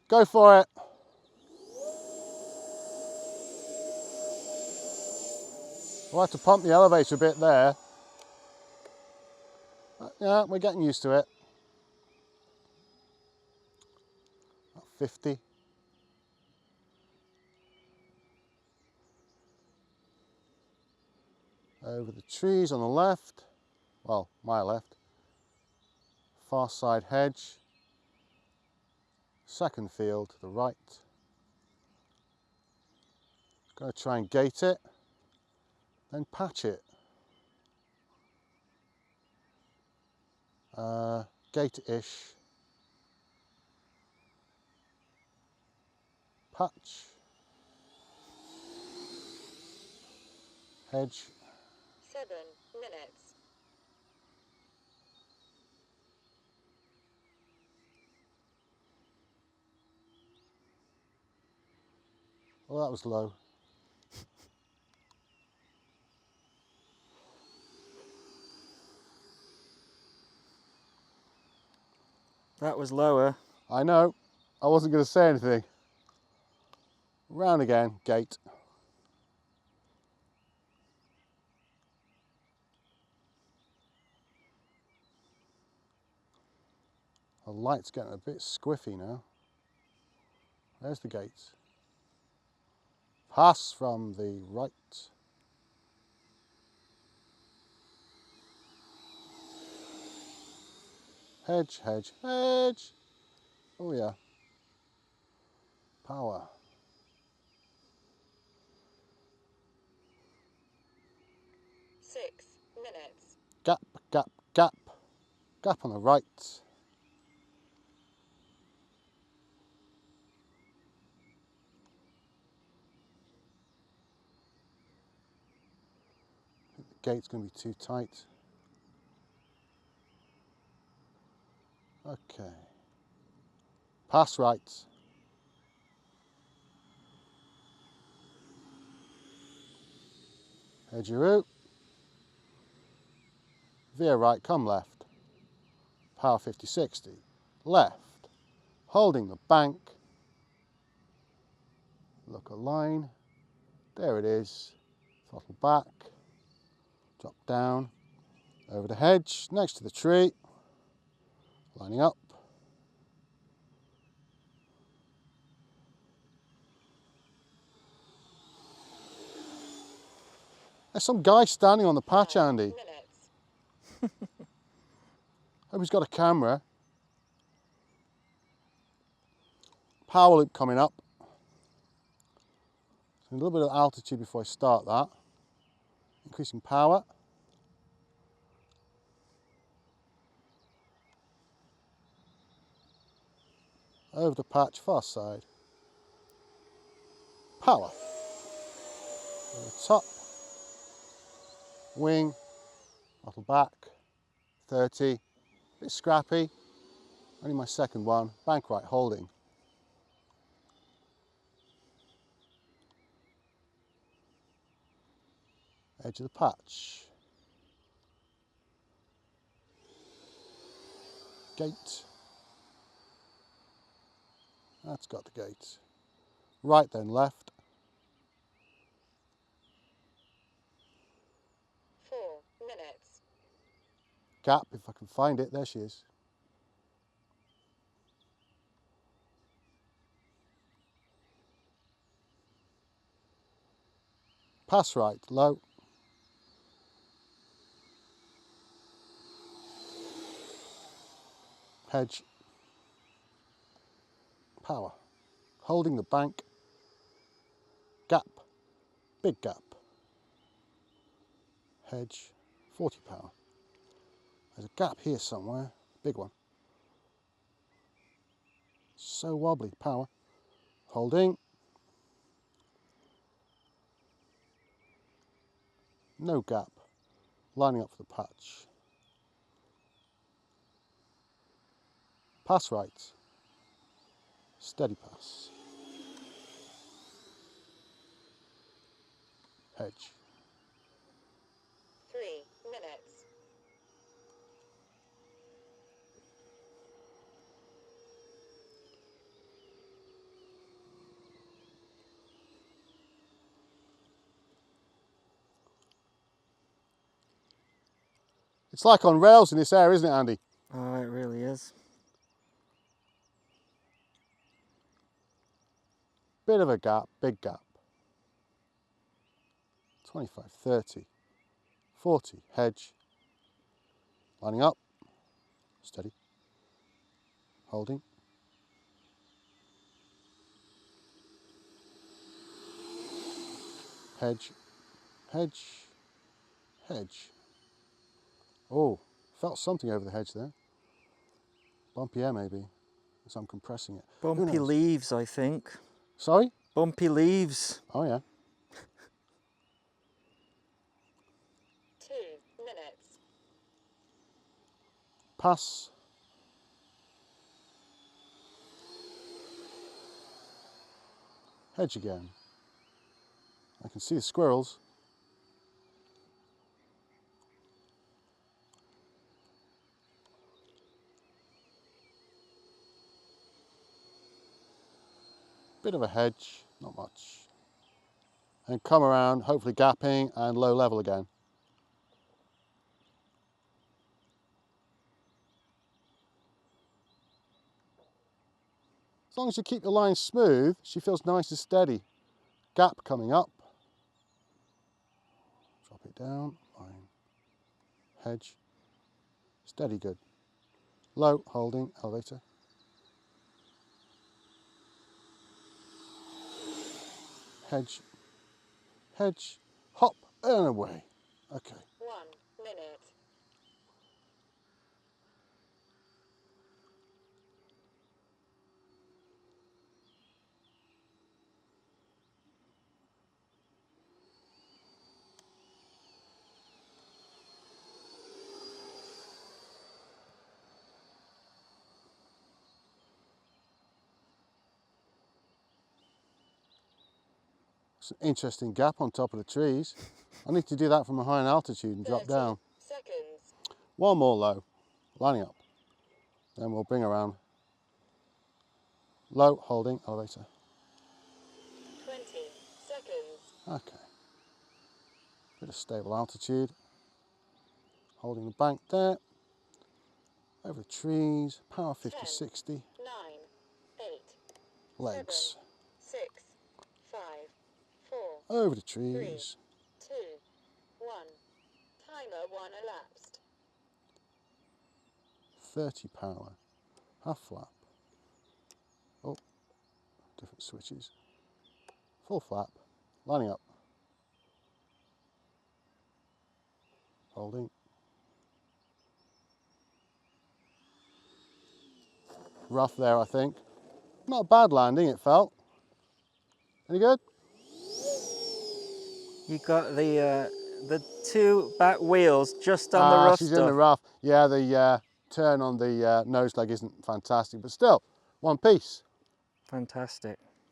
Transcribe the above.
Go for it. We'll have to pump the elevator a bit there. Yeah, we're getting used to it. 50. Over the trees on the left. Well, my left. Far side hedge. Second field to the right. Going to try and gate it, then patch it. Gate-ish. Patch. Hedge. 7 minutes. Well, that was low. That was lower. I know. I wasn't going to say anything. Round again, gate. The light's getting a bit squiffy now. There's the gate. Pass from the right. Hedge, hedge, hedge. Oh yeah. Power. 6 minutes. Gap, gap, gap. Gap on the right. I think the gate's going to be too tight. Okay. Pass right. Hedge your route. Veer right, come left. Power 50-60. Left. Holding the bank. Look a line. There it is. Throttle back. Drop down. Over the hedge, next to the tree. Lining up. There's some guy standing on the patch, 5 Andy. minutes. Hope he's got a camera. Power loop coming up. So a little bit of altitude before I start that. Increasing power. Over the patch, far side. Power. Over the top. Wing. Throttle back. 30. Bit scrappy. Only my second one. Bank right, holding. Edge of the patch. Gate. That's got the gate. Right then left. 4 minutes. Gap, if I can find it. There she is. Pass right, low. Hedge. Power. Holding the bank. Gap. Big gap. Hedge. 40 power. There's a gap here somewhere. Big one. So wobbly. Power. Holding. No gap. Lining up for the patch. Pass right. Steady pass. Hedge. 3 minutes. It's like on rails in this air, isn't it, Andy? Oh, it really is. Bit of a gap, big gap. 25, 30, 40, hedge. Lining up, steady, holding. Hedge, hedge, hedge. Oh, felt something over the hedge there. Bumpy air maybe, as I'm compressing it. Who Bumpy knows? leaves, I think. Sorry? Bumpy leaves. Oh yeah. 2 minutes. Pass. Hedge again. I can see the squirrels. Bit of a hedge, not much. And come around, hopefully gapping and low level again. As long as you keep your line smooth, she feels nice and steady. Gap coming up. Drop it down, line, hedge, steady, good. Low, holding, elevator. Hedge, hedge, hop, and away. Okay. 1 minute. It's an interesting gap on top of the trees. I need to do that from a high altitude and drop 30 down. seconds. One more low, lining up. Then we'll bring around. Low, holding, elevator. 20 seconds. Okay. Bit of stable altitude. Holding the bank there. Over the trees. Power 50, 10, 60. 9, 8, Legs. 7, 6, 5, 4, Over the 3, trees. 2, 1. Timer 1 elapsed. 30 power. Half flap. Oh, different switches. Full flap. Lining up. Holding. Rough there, I think. Not a bad landing, it felt. Any good? You got the two back wheels just on the rough She's in the stuff. rough. Yeah, the turn on the nose leg isn't fantastic, but still, one piece. Fantastic.